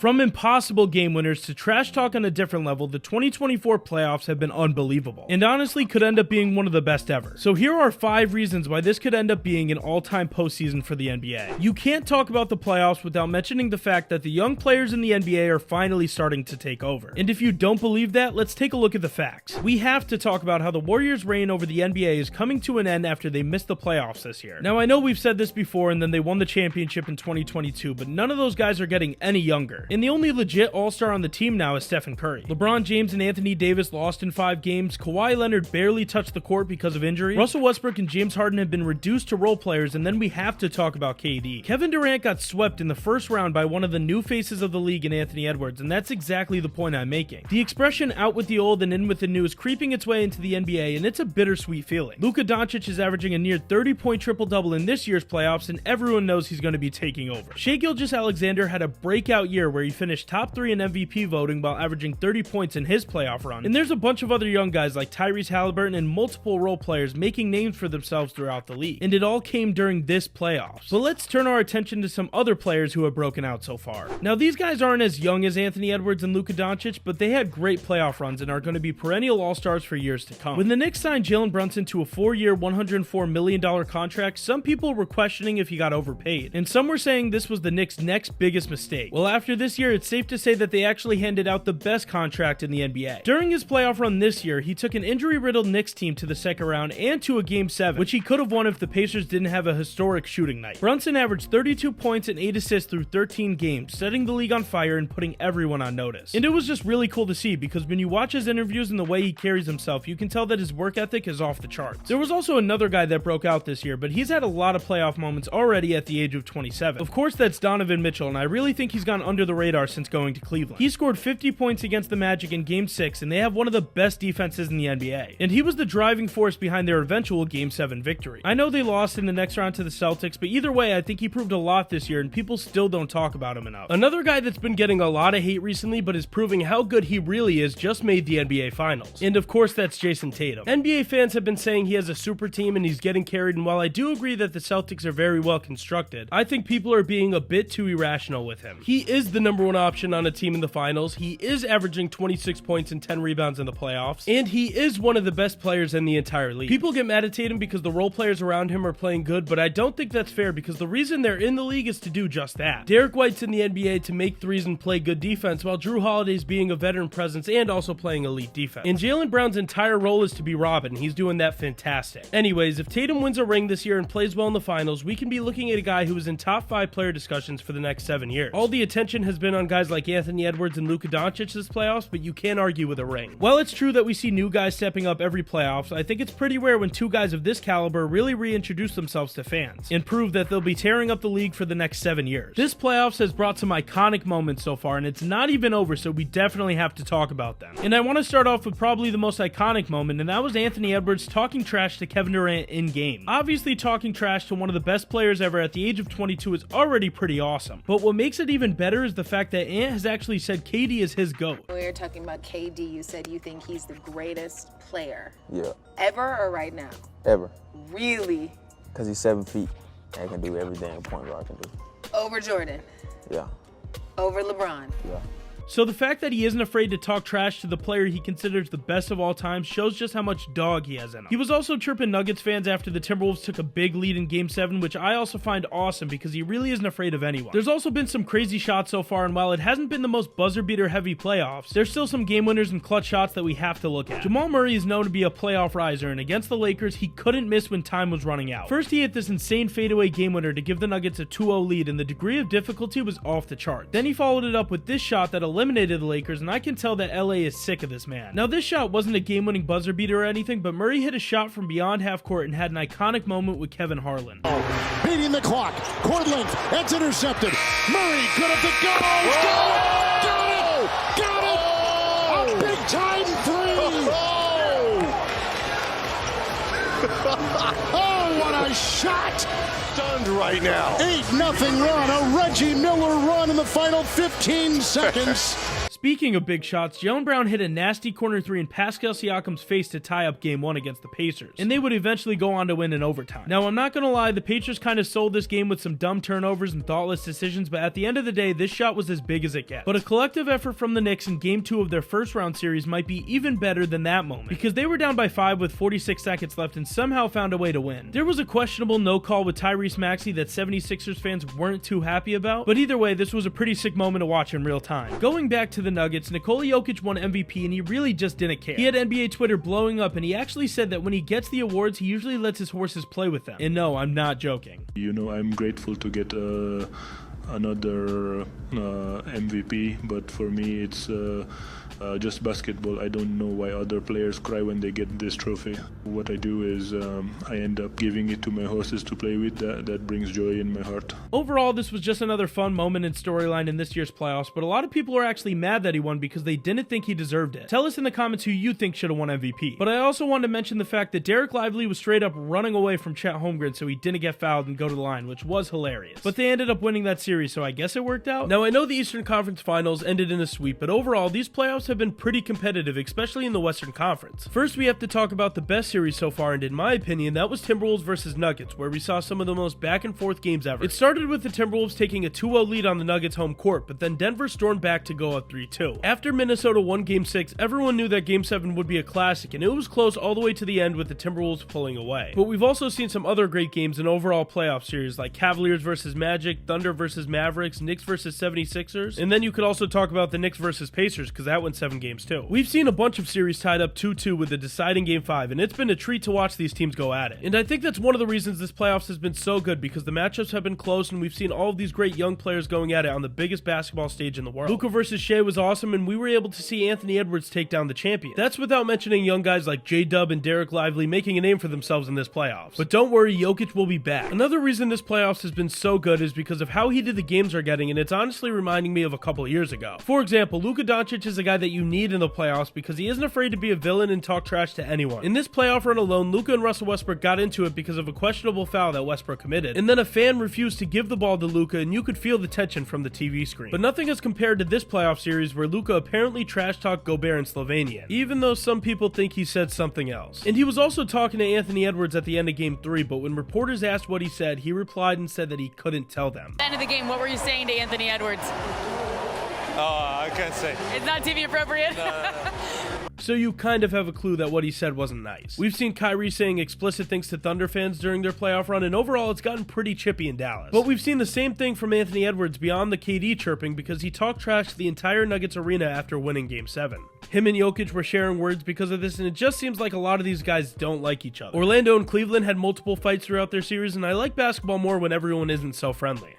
From impossible game winners to trash talk on a different level, the 2024 playoffs have been unbelievable, and honestly could end up being one of the best ever. So here are 5 reasons why this could end up being an all-time postseason for the NBA. You can't talk about the playoffs without mentioning the fact that the young players in the NBA are finally starting to take over. And if you don't believe that, let's take a look at the facts. We have to talk about how the Warriors' reign over the NBA is coming to an end after they missed the playoffs this year. Now I know we've said this before, and then they won the championship in 2022, but none of those guys are getting any younger. And the only legit all-star on the team now is Stephen Curry. LeBron James and Anthony Davis lost in 5 games, Kawhi Leonard barely touched the court because of injury, Russell Westbrook and James Harden have been reduced to role players, and then we have to talk about KD. Kevin Durant got swept in the first round by one of the new faces of the league in Anthony Edwards, and that's exactly the point I'm making. The expression out with the old and in with the new is creeping its way into the NBA, and it's a bittersweet feeling. Luka Doncic is averaging a near 30-point triple-double in this year's playoffs, and everyone knows he's going to be taking over. Shai Gilgeous-Alexander had a breakout year where he finished top 3 in MVP voting while averaging 30 points in his playoff run, and there's a bunch of other young guys like Tyrese Halliburton and multiple role players making names for themselves throughout the league, and it all came during this playoffs. But let's turn our attention to some other players who have broken out so far. Now these guys aren't as young as Anthony Edwards and Luka Doncic, but they had great playoff runs and are going to be perennial all-stars for years to come. When the Knicks signed Jalen Brunson to a 4-year, $104 million contract, some people were questioning if he got overpaid, and some were saying this was the Knicks' next biggest mistake. Well, after this year, it's safe to say that they actually handed out the best contract in the NBA. During his playoff run this year, he took an injury-riddled Knicks team to the second round and to a Game 7, which he could have won if the Pacers didn't have a historic shooting night. Brunson averaged 32 points and 8 assists through 13 games, setting the league on fire and putting everyone on notice. And it was just really cool to see, because when you watch his interviews and the way he carries himself, you can tell that his work ethic is off the charts. There was also another guy that broke out this year, but he's had a lot of playoff moments already at the age of 27. Of course, that's Donovan Mitchell, and I really think he's gone under the radar since going to Cleveland. He scored 50 points against the Magic in Game 6, and they have one of the best defenses in the NBA. And he was the driving force behind their eventual Game 7 victory. I know they lost in the next round to the Celtics, but either way, I think he proved a lot this year, and people still don't talk about him enough. Another guy that's been getting a lot of hate recently, but is proving how good he really is, just made the NBA Finals. And of course, that's Jason Tatum. NBA fans have been saying he has a super team and he's getting carried, and while I do agree that the Celtics are very well constructed, I think people are being a bit too irrational with him. He is the #1 option on a team in the finals, he is averaging 26 points and 10 rebounds in the playoffs, and he is one of the best players in the entire league. People get mad at Tatum because the role players around him are playing good, but I don't think that's fair, because the reason they're in the league is to do just that. Derek White's in the NBA to make threes and play good defense, while Drew Holiday's being a veteran presence and also playing elite defense. And Jaylen Brown's entire role is to be Robin, he's doing that fantastic. Anyways, if Tatum wins a ring this year and plays well in the finals, we can be looking at a guy who is in top 5 player discussions for the next 7 years. All the attention has been on guys like Anthony Edwards and Luka Doncic this playoffs, but you can't argue with a ring. While it's true that we see new guys stepping up every playoffs, I think it's pretty rare when 2 guys of this caliber really reintroduce themselves to fans and prove that they'll be tearing up the league for the next 7 years. This playoffs has brought some iconic moments so far, and it's not even over, so we definitely have to talk about them. And I want to start off with probably the most iconic moment, and that was Anthony Edwards talking trash to Kevin Durant in game. Obviously, talking trash to one of the best players ever at the age of 22 is already pretty awesome, but what makes it even better is the fact that Ant has actually said KD is his GOAT. When we were talking about KD, you said you think he's the greatest player. Yeah. Ever or right now? Ever. Really? Because he's 7 feet and can do everything a point guard can do. Over Jordan? Yeah. Over LeBron? Yeah. So the fact that he isn't afraid to talk trash to the player he considers the best of all time shows just how much dog he has in him. He was also chirping Nuggets fans after the Timberwolves took a big lead in Game 7, which I also find awesome because he really isn't afraid of anyone. There's also been some crazy shots so far, and while it hasn't been the most buzzer beater heavy playoffs, there's still some game winners and clutch shots that we have to look at. Jamal Murray is known to be a playoff riser, and against the Lakers, he couldn't miss when time was running out. First, he hit this insane fadeaway game winner to give the Nuggets a 2-0 lead, and the degree of difficulty was off the chart. Then he followed it up with this shot that eliminated the Lakers, and I can tell that LA is sick of this man. Now, this shot wasn't a game-winning buzzer beater or anything, but Murray hit a shot from beyond half court and had an iconic moment with Kevin Harlan. Beating the clock, court length, it's intercepted. Murray good at the goal. Got it! A big time 3! Oh, what a shot! Stunned right now. 8-0 run, a Reggie Miller run in the final 15 seconds. Speaking of big shots, Jaylen Brown hit a nasty corner three in Pascal Siakam's face to tie up game 1 against the Pacers, and they would eventually go on to win in overtime. Now, I'm not gonna lie, the Pacers kind of sold this game with some dumb turnovers and thoughtless decisions, but at the end of the day, this shot was as big as it gets. But a collective effort from the Knicks in game 2 of their first round series might be even better than that moment, because they were down by 5 with 46 seconds left and somehow found a way to win. There was a questionable no call with Tyrese Maxey that 76ers fans weren't too happy about, but either way, this was a pretty sick moment to watch in real time. Going back to the Nuggets, Nikola Jokic won MVP and he really just didn't care. He had NBA Twitter blowing up and he actually said that when he gets the awards, he usually lets his horses play with them. And no, I'm not joking. You know, I'm grateful to get another MVP, but for me it's just basketball. I don't know why other players cry when they get this trophy. What I do is I end up giving it to my horses to play with. That brings joy in my heart. Overall, this was just another fun moment and storyline in this year's playoffs, but a lot of people are actually mad that he won because they didn't think he deserved it. Tell us in the comments who you think should have won MVP. But I also wanted to mention the fact that Derek Lively was straight up running away from Chet Holmgren so he didn't get fouled and go to the line, which was hilarious. But they ended up winning that series, so I guess it worked out. Now, I know the Eastern Conference Finals ended in a sweep, but overall, these playoffs have been pretty competitive, especially in the Western Conference. First, we have to talk about the best series so far, and in my opinion, that was Timberwolves versus Nuggets, where we saw some of the most back and forth games ever. It started with the Timberwolves taking a 2-0 lead on the Nuggets home court, but then Denver stormed back to go up 3-2. After Minnesota won Game 6, everyone knew that Game 7 would be a classic, and it was close all the way to the end with the Timberwolves pulling away. But we've also seen some other great games in overall playoff series, like Cavaliers versus Magic, Thunder versus Mavericks, Knicks versus 76ers, and then you could also talk about the Knicks versus Pacers, because that went 7 games too. We've seen a bunch of series tied up 2-2 with the deciding Game 5, and it's been a treat to watch these teams go at it. And I think that's one of the reasons this playoffs has been so good, because the matchups have been close, and we've seen all of these great young players going at it on the biggest basketball stage in the world. Luka versus Shea was awesome, and we were able to see Anthony Edwards take down the champion. That's without mentioning young guys like J-Dub and Derek Lively making a name for themselves in this playoffs. But don't worry, Jokic will be back. Another reason this playoffs has been so good is because of how heated the games are getting, and it's honestly reminding me of a couple of years ago. For example, Luka Doncic is a guy that you need in the playoffs because he isn't afraid to be a villain and talk trash to anyone. In this playoff run alone, Luka and Russell Westbrook got into it because of a questionable foul that Westbrook committed, and then a fan refused to give the ball to Luka, and you could feel the tension from the TV screen. But nothing is compared to this playoff series where Luka apparently trash-talked Gobert in Slovenia, even though some people think he said something else. And he was also talking to Anthony Edwards at the end of Game 3, but when reporters asked what he said, he replied and said that he couldn't tell them. End of the game, what were you saying to Anthony Edwards? I can't say. It's not TV appropriate? No. So you kind of have a clue that what he said wasn't nice. We've seen Kyrie saying explicit things to Thunder fans during their playoff run, and overall it's gotten pretty chippy in Dallas. But we've seen the same thing from Anthony Edwards beyond the KD chirping, because he talked trash to the entire Nuggets arena after winning Game 7. Him and Jokic were sharing words because of this, and it just seems like a lot of these guys don't like each other. Orlando and Cleveland had multiple fights throughout their series, and I like basketball more when everyone isn't so friendly.